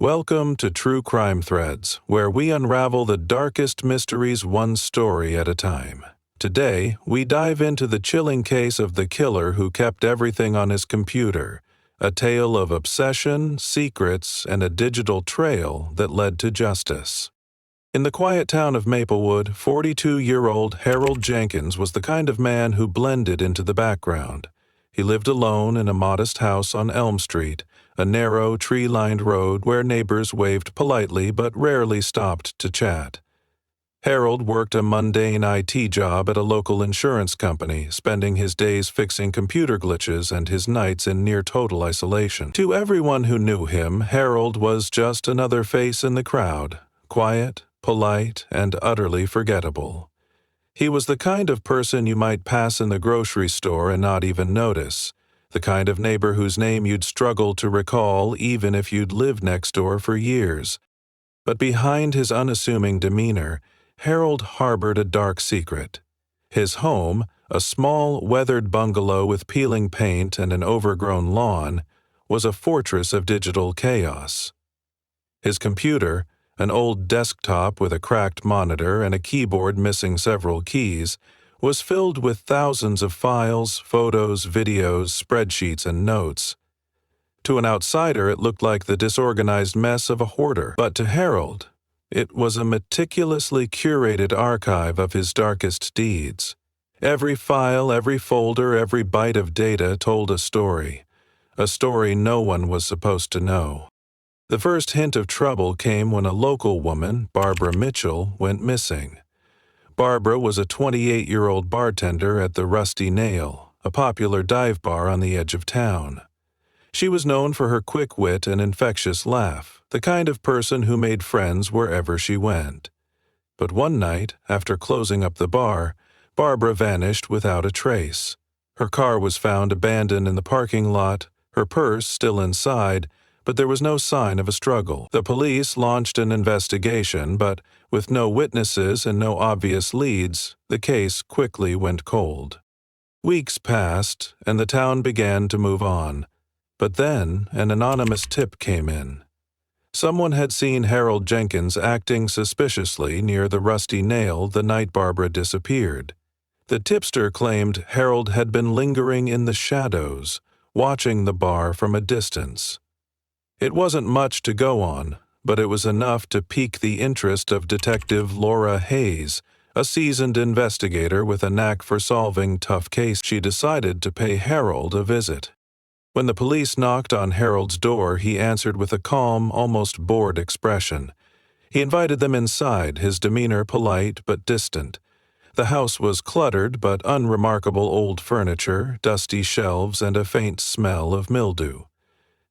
Welcome to True Crime Threads, where we unravel the darkest mysteries one story at a time. Today, we dive into the chilling case of the killer who kept everything on his computer, a tale of obsession, secrets, and a digital trail that led to justice. In the quiet town of Maplewood, 42-year-old Harold Jenkins was the kind of man who blended into the background. He lived alone in a modest house on Elm Street, a narrow, tree-lined road where neighbors waved politely but rarely stopped to chat. Harold worked a mundane IT job at a local insurance company, spending his days fixing computer glitches and his nights in near-total isolation. To everyone who knew him, Harold was just another face in the crowd, quiet, polite, and utterly forgettable. He was the kind of person you might pass in the grocery store and not even notice, the kind of neighbor whose name you'd struggle to recall even if you'd lived next door for years. But behind his unassuming demeanor, Harold harbored a dark secret. His home, a small, weathered bungalow with peeling paint and an overgrown lawn, was a fortress of digital chaos. His computer, an old desktop with a cracked monitor and a keyboard missing several keys, was filled with thousands of files, photos, videos, spreadsheets, and notes. To an outsider, it looked like the disorganized mess of a hoarder, but to Harold, it was a meticulously curated archive of his darkest deeds. Every file, every folder, every byte of data told a story no one was supposed to know. The first hint of trouble came when a local woman, Barbara Mitchell, went missing. Barbara was a 28-year-old bartender at the Rusty Nail, a popular dive bar on the edge of town. She was known for her quick wit and infectious laugh, the kind of person who made friends wherever she went. But one night, after closing up the bar, Barbara vanished without a trace. Her car was found abandoned in the parking lot, her purse still inside, but there was no sign of a struggle. The police launched an investigation, but with no witnesses and no obvious leads, the case quickly went cold. Weeks passed, and the town began to move on. But then an anonymous tip came in. Someone had seen Harold Jenkins acting suspiciously near the Rusty Nail the night Barbara disappeared. The tipster claimed Harold had been lingering in the shadows, watching the bar from a distance. It wasn't much to go on, but it was enough to pique the interest of Detective Laura Hayes, a seasoned investigator with a knack for solving tough cases. She decided to pay Harold a visit. When the police knocked on Harold's door, he answered with a calm, almost bored expression. He invited them inside, his demeanor polite but distant. The house was cluttered but unremarkable old furniture, dusty shelves, and a faint smell of mildew.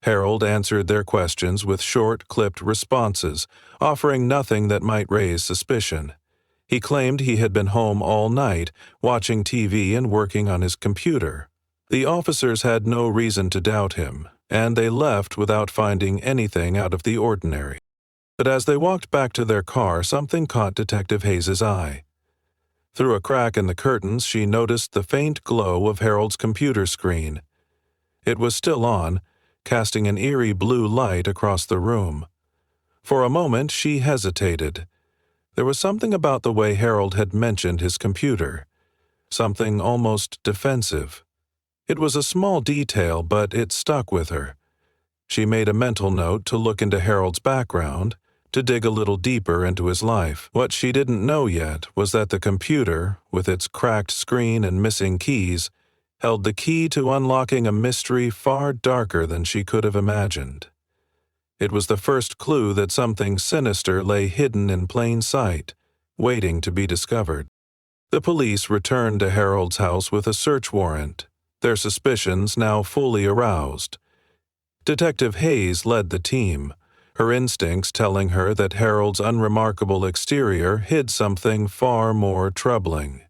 Harold answered their questions with short, clipped responses, offering nothing that might raise suspicion. He claimed he had been home all night, watching TV and working on his computer. The officers had no reason to doubt him, and they left without finding anything out of the ordinary. But as they walked back to their car, something caught Detective Hayes' eye. Through a crack in the curtains, she noticed the faint glow of Harold's computer screen. It was still on, casting an eerie blue light across the room. For a moment, she hesitated. There was something about the way Harold had mentioned his computer, something almost defensive. It was a small detail, but it stuck with her. She made a mental note to look into Harold's background, to dig a little deeper into his life. What she didn't know yet was that the computer, with its cracked screen and missing keys, held the key to unlocking a mystery far darker than she could have imagined. It was the first clue that something sinister lay hidden in plain sight, waiting to be discovered. The police returned to Harold's house with a search warrant, their suspicions now fully aroused. Detective Hayes led the team, her instincts telling her that Harold's unremarkable exterior hid something far more troubling.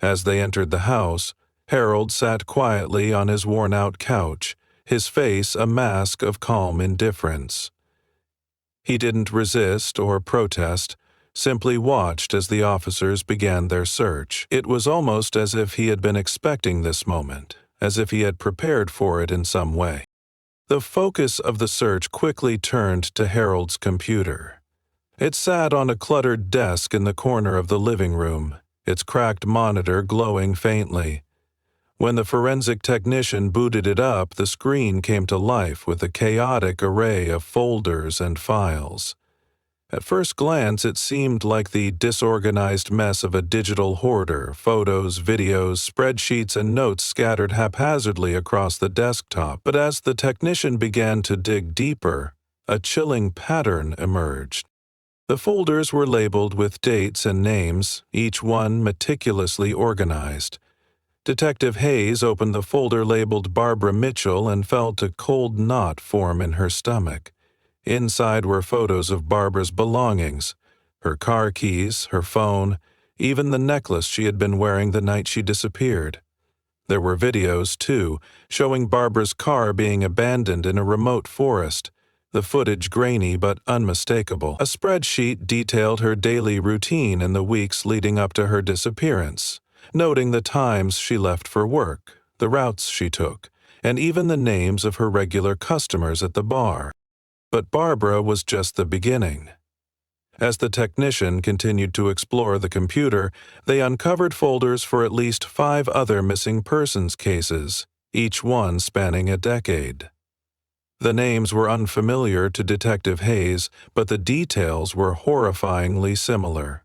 As they entered the house, Harold sat quietly on his worn-out couch, his face a mask of calm indifference. He didn't resist or protest, simply watched as the officers began their search. It was almost as if he had been expecting this moment, as if he had prepared for it in some way. The focus of the search quickly turned to Harold's computer. It sat on a cluttered desk in the corner of the living room, its cracked monitor glowing faintly. When the forensic technician booted it up, the screen came to life with a chaotic array of folders and files. At first glance, it seemed like the disorganized mess of a digital hoarder, photos, videos, spreadsheets, and notes scattered haphazardly across the desktop. But as the technician began to dig deeper, a chilling pattern emerged. The folders were labeled with dates and names, each one meticulously organized. Detective Hayes opened the folder labeled Barbara Mitchell and felt a cold knot form in her stomach. Inside were photos of Barbara's belongings, her car keys, her phone, even the necklace she had been wearing the night she disappeared. There were videos, too, showing Barbara's car being abandoned in a remote forest, the footage grainy but unmistakable. A spreadsheet detailed her daily routine in the weeks leading up to her disappearance, noting the times she left for work, the routes she took, and even the names of her regular customers at the bar. But Barbara was just the beginning. As the technician continued to explore the computer, they uncovered folders for at least 5 other missing persons cases, each one spanning a decade. The names were unfamiliar to Detective Hayes, but the details were horrifyingly similar.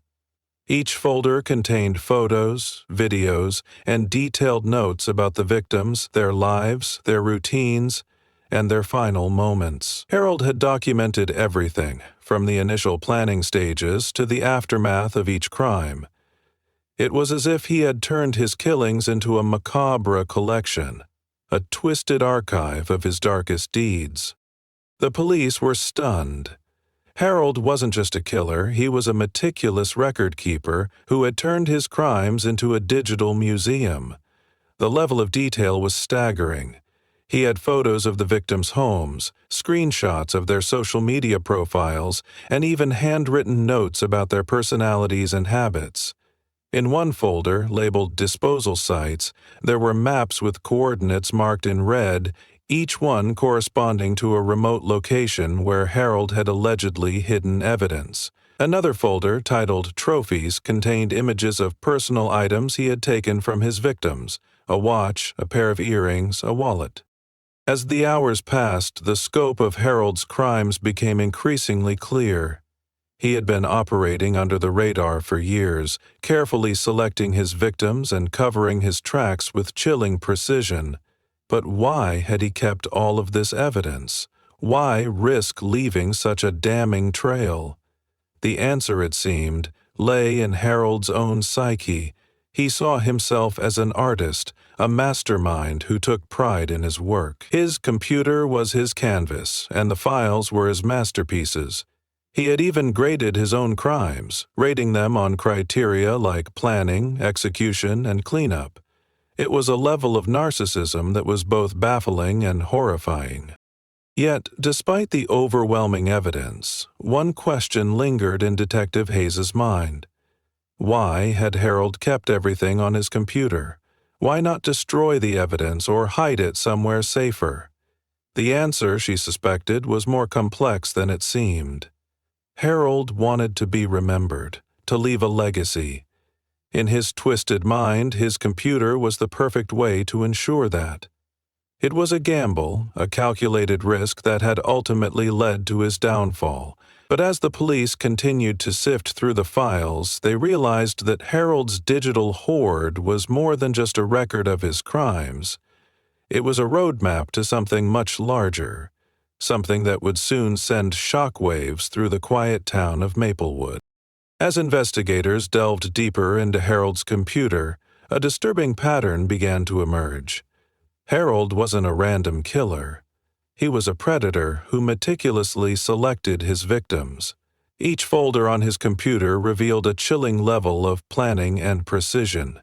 Each folder contained photos, videos, and detailed notes about the victims, their lives, their routines, and their final moments. Harold had documented everything, from the initial planning stages to the aftermath of each crime. It was as if he had turned his killings into a macabre collection, a twisted archive of his darkest deeds. The police were stunned. Harold wasn't just a killer, he was a meticulous record keeper who had turned his crimes into a digital museum. The level of detail was staggering. He had photos of the victims' homes, screenshots of their social media profiles, and even handwritten notes about their personalities and habits. In one folder, labeled Disposal Sites, there were maps with coordinates marked in red, each one corresponding to a remote location where Harold had allegedly hidden evidence. Another folder, titled Trophies, contained images of personal items he had taken from his victims: a watch, a pair of earrings, a wallet. As the hours passed, the scope of Harold's crimes became increasingly clear. He had been operating under the radar for years, carefully selecting his victims and covering his tracks with chilling precision. But why had he kept all of this evidence? Why risk leaving such a damning trail? The answer, it seemed, lay in Harold's own psyche. He saw himself as an artist, a mastermind who took pride in his work. His computer was his canvas, and the files were his masterpieces. He had even graded his own crimes, rating them on criteria like planning, execution, and cleanup. It was a level of narcissism that was both baffling and horrifying. Yet, despite the overwhelming evidence, one question lingered in Detective Hayes's mind. Why had Harold kept everything on his computer? Why not destroy the evidence or hide it somewhere safer? The answer, she suspected, was more complex than it seemed. Harold wanted to be remembered, to leave a legacy. In his twisted mind, his computer was the perfect way to ensure that. It was a gamble, a calculated risk that had ultimately led to his downfall. But as the police continued to sift through the files, they realized that Harold's digital hoard was more than just a record of his crimes. It was a roadmap to something much larger, something that would soon send shockwaves through the quiet town of Maplewood. As investigators delved deeper into Harold's computer, a disturbing pattern began to emerge. Harold wasn't a random killer. He was a predator who meticulously selected his victims. Each folder on his computer revealed a chilling level of planning and precision.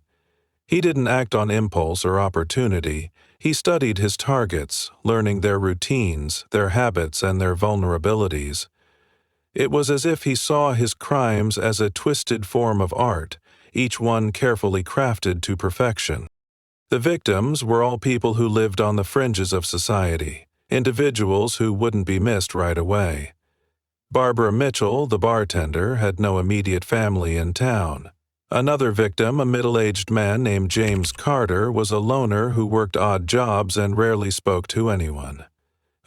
He didn't act on impulse or opportunity. He studied his targets, learning their routines, their habits, and their vulnerabilities. It was as if he saw his crimes as a twisted form of art, each one carefully crafted to perfection. The victims were all people who lived on the fringes of society, individuals who wouldn't be missed right away. Barbara Mitchell, the bartender, had no immediate family in town. Another victim, a middle-aged man named James Carter, was a loner who worked odd jobs and rarely spoke to anyone.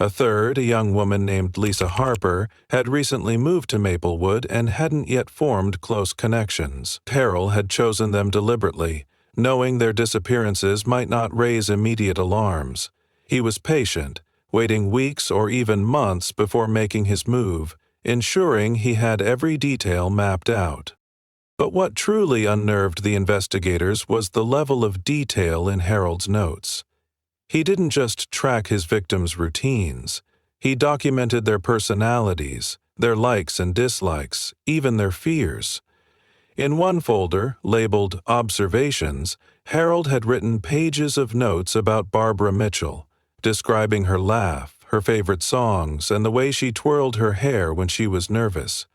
A third, a young woman named Lisa Harper, had recently moved to Maplewood and hadn't yet formed close connections. Harold had chosen them deliberately, knowing their disappearances might not raise immediate alarms. He was patient, waiting weeks or even months before making his move, ensuring he had every detail mapped out. But what truly unnerved the investigators was the level of detail in Harold's notes. He didn't just track his victims' routines. He documented their personalities, their likes and dislikes, even their fears. In one folder, labeled Observations, Harold had written pages of notes about Barbara Mitchell, describing her laugh, her favorite songs, and the way she twirled her hair when she was nervous.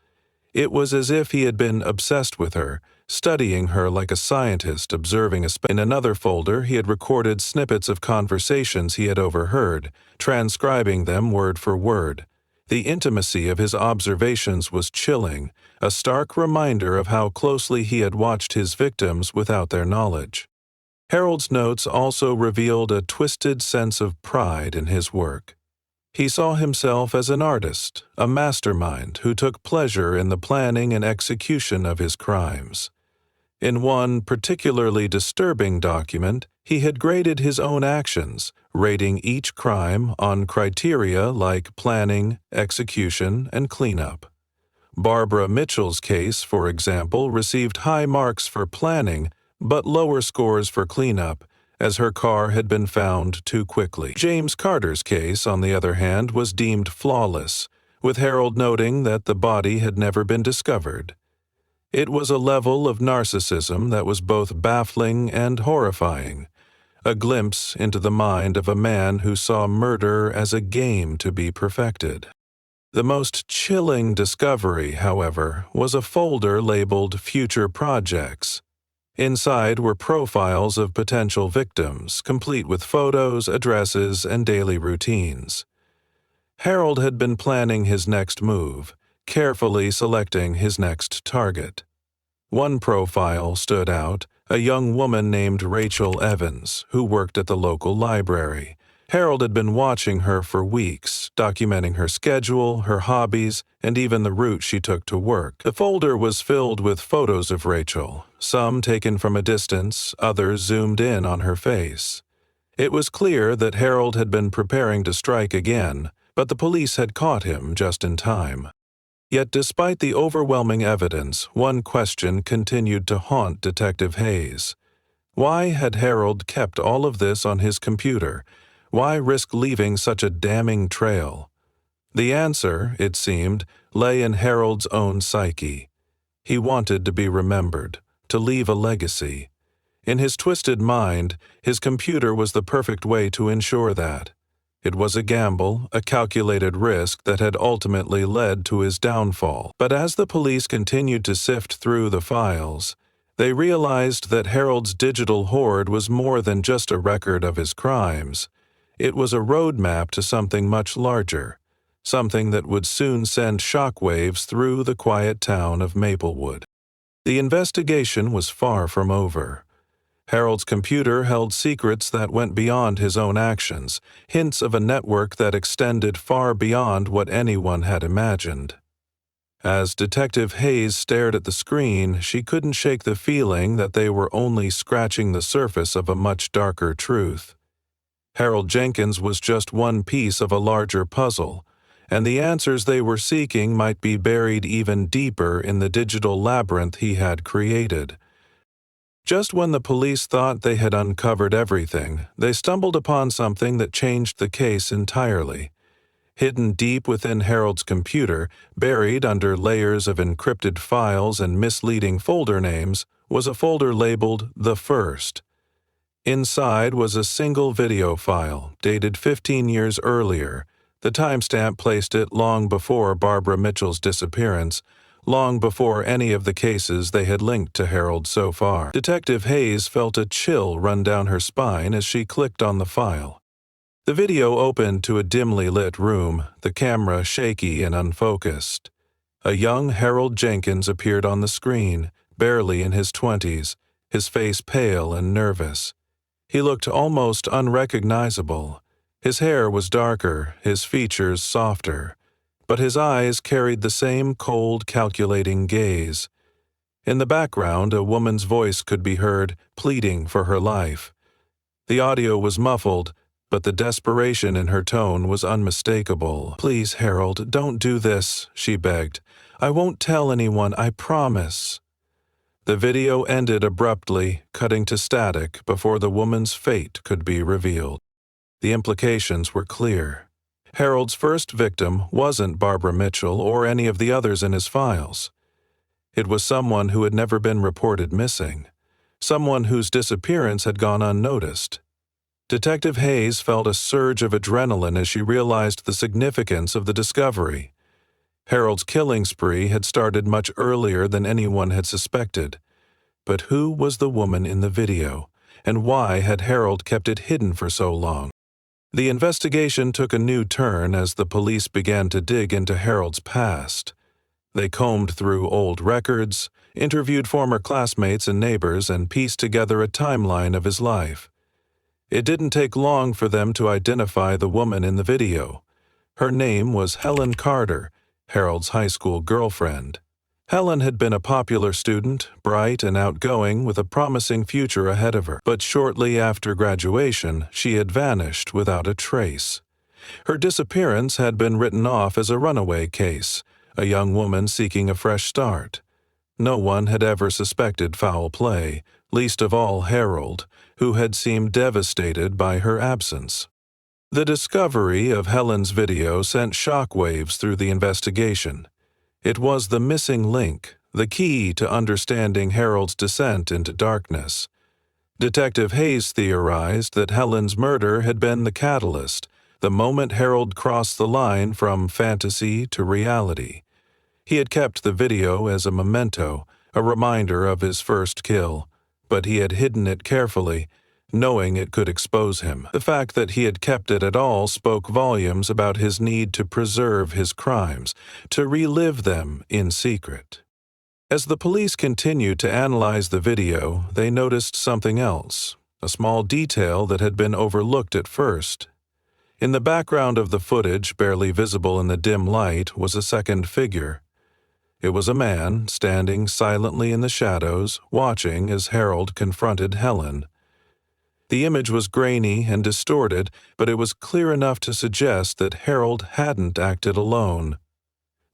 It was as if he had been obsessed with her, studying her like a scientist observing a In another folder, he had recorded snippets of conversations he had overheard, transcribing them word for word. The intimacy of his observations was chilling, a stark reminder of how closely he had watched his victims without their knowledge. Harold's notes also revealed a twisted sense of pride in his work. He saw himself as an artist, a mastermind who took pleasure in the planning and execution of his crimes. In one particularly disturbing document, he had graded his own actions, rating each crime on criteria like planning, execution, and cleanup. Barbara Mitchell's case, for example, received high marks for planning, but lower scores for cleanup, as her car had been found too quickly. James Carter's case, on the other hand, was deemed flawless, with Harold noting that the body had never been discovered. It was a level of narcissism that was both baffling and horrifying, a glimpse into the mind of a man who saw murder as a game to be perfected. The most chilling discovery, however, was a folder labeled Future Projects. Inside were profiles of potential victims, complete with photos, addresses, and daily routines. Harold had been planning his next move, carefully selecting his next target. One profile stood out, a young woman named Rachel Evans, who worked at the local library. Harold had been watching her for weeks, documenting her schedule, her hobbies, and even the route she took to work. The folder was filled with photos of Rachel, some taken from a distance, others zoomed in on her face. It was clear that Harold had been preparing to strike again, but the police had caught him just in time. Yet despite the overwhelming evidence, one question continued to haunt Detective Hayes. Why had Harold kept all of this on his computer? Why risk leaving such a damning trail? The answer, it seemed, lay in Harold's own psyche. He wanted to be remembered, to leave a legacy. In his twisted mind, his computer was the perfect way to ensure that. It was a gamble, a calculated risk that had ultimately led to his downfall. But as the police continued to sift through the files, they realized that Harold's digital hoard was more than just a record of his crimes. It was a roadmap to something much larger, something that would soon send shockwaves through the quiet town of Maplewood. The investigation was far from over. Harold's computer held secrets that went beyond his own actions, hints of a network that extended far beyond what anyone had imagined. As Detective Hayes stared at the screen, she couldn't shake the feeling that they were only scratching the surface of a much darker truth. Harold Jenkins was just one piece of a larger puzzle, and the answers they were seeking might be buried even deeper in the digital labyrinth he had created. Just when the police thought they had uncovered everything, they stumbled upon something that changed the case entirely. Hidden deep within Harold's computer, buried under layers of encrypted files and misleading folder names, was a folder labeled The First. Inside was a single video file, dated 15 years earlier. The timestamp placed it long before Barbara Mitchell's disappearance, long before any of the cases they had linked to Harold so far. Detective Hayes felt a chill run down her spine as she clicked on the file. The video opened to a dimly lit room, the camera shaky and unfocused. A young Harold Jenkins appeared on the screen, barely in his 20s, his face pale and nervous. He looked almost unrecognizable. His hair was darker, his features softer, but his eyes carried the same cold, calculating gaze. In the background, a woman's voice could be heard, pleading for her life. The audio was muffled, but the desperation in her tone was unmistakable. "Please, Harold, don't do this," she begged. "I won't tell anyone, I promise." The video ended abruptly, cutting to static before the woman's fate could be revealed. The implications were clear. Harold's first victim wasn't Barbara Mitchell or any of the others in his files. It was someone who had never been reported missing, someone whose disappearance had gone unnoticed. Detective Hayes felt a surge of adrenaline as she realized the significance of the discovery. Harold's killing spree had started much earlier than anyone had suspected. But who was the woman in the video, and why had Harold kept it hidden for so long? The investigation took a new turn as the police began to dig into Harold's past. They combed through old records, interviewed former classmates and neighbors, and pieced together a timeline of his life. It didn't take long for them to identify the woman in the video. Her name was Helen Carter, Harold's high school girlfriend. Helen had been a popular student, bright and outgoing, with a promising future ahead of her. But shortly after graduation, she had vanished without a trace. Her disappearance had been written off as a runaway case, a young woman seeking a fresh start. No one had ever suspected foul play, least of all Harold, who had seemed devastated by her absence. The discovery of Helen's video sent shockwaves through the investigation. It was the missing link, the key to understanding Harold's descent into darkness. Detective Hayes theorized that Helen's murder had been the catalyst, the moment Harold crossed the line from fantasy to reality. He had kept the video as a memento, a reminder of his first kill, but he had hidden it carefully, knowing it could expose him. The fact that he had kept it at all spoke volumes about his need to preserve his crimes, to relive them in secret. As the police continued to analyze the video, they noticed something else, a small detail that had been overlooked at first. In the background of the footage, barely visible in the dim light, was a second figure. It was a man, standing silently in the shadows, watching as Harold confronted Helen. The image was grainy and distorted, but it was clear enough to suggest that Harold hadn't acted alone.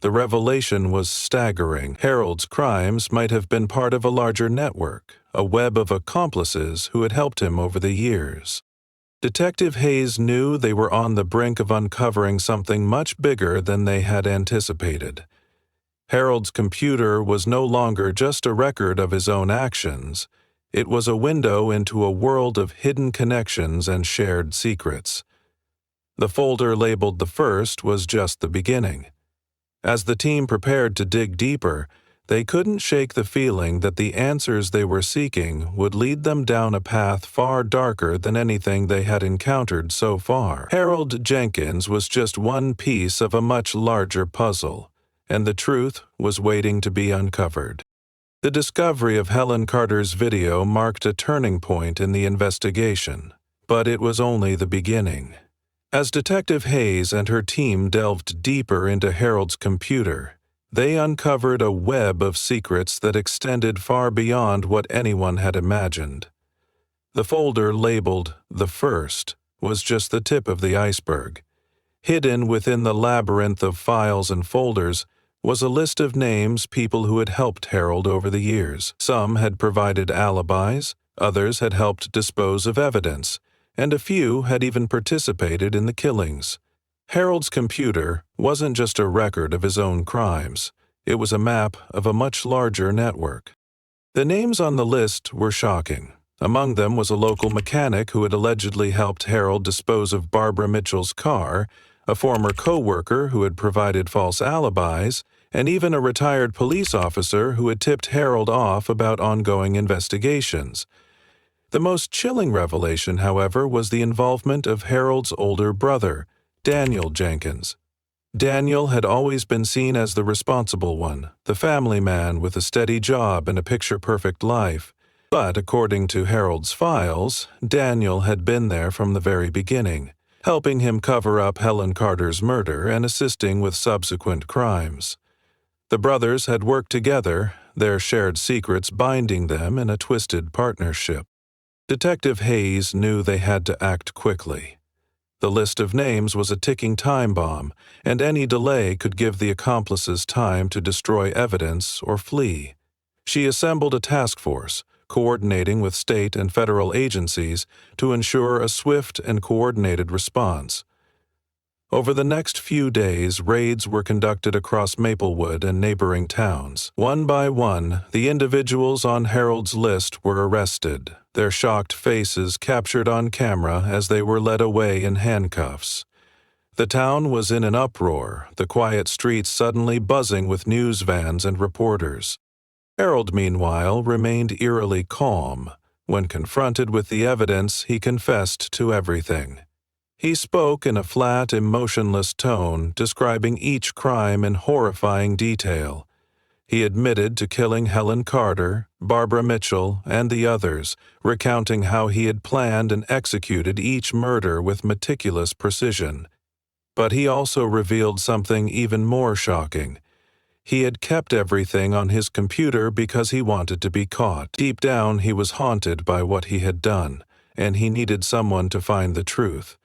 The revelation was staggering. Harold's crimes might have been part of a larger network, a web of accomplices who had helped him over the years. Detective Hayes knew they were on the brink of uncovering something much bigger than they had anticipated. Harold's computer was no longer just a record of his own actions. It was a window into a world of hidden connections and shared secrets. The folder labeled the first was just the beginning. As the team prepared to dig deeper, they couldn't shake the feeling that the answers they were seeking would lead them down a path far darker than anything they had encountered so far. Harold Jenkins was just one piece of a much larger puzzle, and the truth was waiting to be uncovered. The discovery of Helen Carter's video marked a turning point in the investigation, but it was only the beginning. As Detective Hayes and her team delved deeper into Harold's computer, they uncovered a web of secrets that extended far beyond what anyone had imagined. The folder labeled "The First" was just the tip of the iceberg. Hidden within the labyrinth of files and folders was a list of names people who had helped Harold over the years. Some had provided alibis, others had helped dispose of evidence, and a few had even participated in the killings. Harold's computer wasn't just a record of his own crimes. It was a map of a much larger network. The names on the list were shocking. Among them was a local mechanic who had allegedly helped Harold dispose of Barbara Mitchell's car, a former co-worker who had provided false alibis, and even a retired police officer who had tipped Harold off about ongoing investigations. The most chilling revelation, however, was the involvement of Harold's older brother, Daniel Jenkins. Daniel had always been seen as the responsible one, the family man with a steady job and a picture-perfect life. But according to Harold's files, Daniel had been there from the very beginning, helping him cover up Helen Carter's murder and assisting with subsequent crimes. The brothers had worked together, their shared secrets binding them in a twisted partnership. Detective Hayes knew they had to act quickly. The list of names was a ticking time bomb, and any delay could give the accomplices time to destroy evidence or flee. She assembled a task force, coordinating with state and federal agencies to ensure a swift and coordinated response. Over the next few days, raids were conducted across Maplewood and neighboring towns. One by one, the individuals on Harold's list were arrested, their shocked faces captured on camera as they were led away in handcuffs. The town was in an uproar, the quiet streets suddenly buzzing with news vans and reporters. Harold, meanwhile, remained eerily calm. When confronted with the evidence, he confessed to everything. He spoke in a flat, emotionless tone, describing each crime in horrifying detail. He admitted to killing Helen Carter, Barbara Mitchell, and the others, recounting how he had planned and executed each murder with meticulous precision. But he also revealed something even more shocking. He had kept everything on his computer because he wanted to be caught. Deep down, he was haunted by what he had done, and he needed someone to find the truth.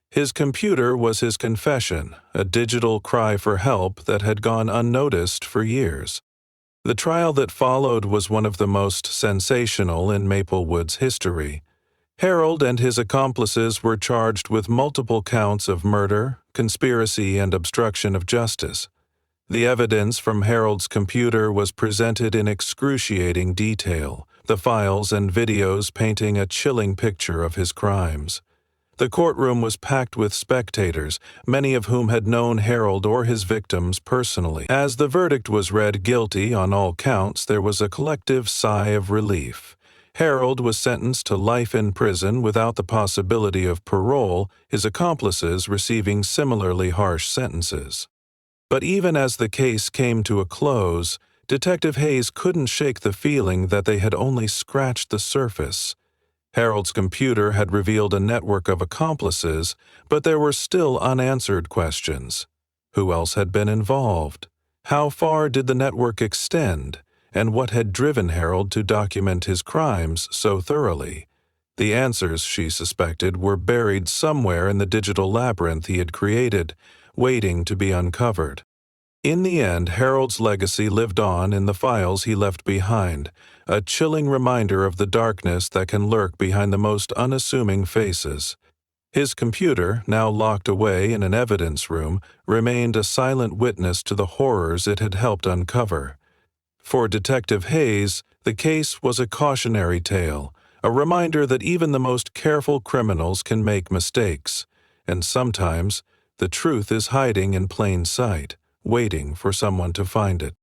His computer was his confession, a digital cry for help that had gone unnoticed for years. The trial that followed was one of the most sensational in Maplewood's history. Harold and his accomplices were charged with multiple counts of murder, conspiracy, and obstruction of justice. The evidence from Harold's computer was presented in excruciating detail, the files and videos painting a chilling picture of his crimes. The courtroom was packed with spectators, many of whom had known Harold or his victims personally. As the verdict was read guilty on all counts, there was a collective sigh of relief. Harold was sentenced to life in prison without the possibility of parole, his accomplices receiving similarly harsh sentences. But even as the case came to a close, Detective Hayes couldn't shake the feeling that they had only scratched the surface. Harold's computer had revealed a network of accomplices, but there were still unanswered questions. Who else had been involved? How far did the network extend? And what had driven Harold to document his crimes so thoroughly? The answers, she suspected, were buried somewhere in the digital labyrinth he had created, waiting to be uncovered. In the end, Harold's legacy lived on in the files he left behind, a chilling reminder of the darkness that can lurk behind the most unassuming faces. His computer, now locked away in an evidence room, remained a silent witness to the horrors it had helped uncover. For Detective Hayes, the case was a cautionary tale, a reminder that even the most careful criminals can make mistakes, and sometimes the truth is hiding in plain sight, waiting for someone to find it.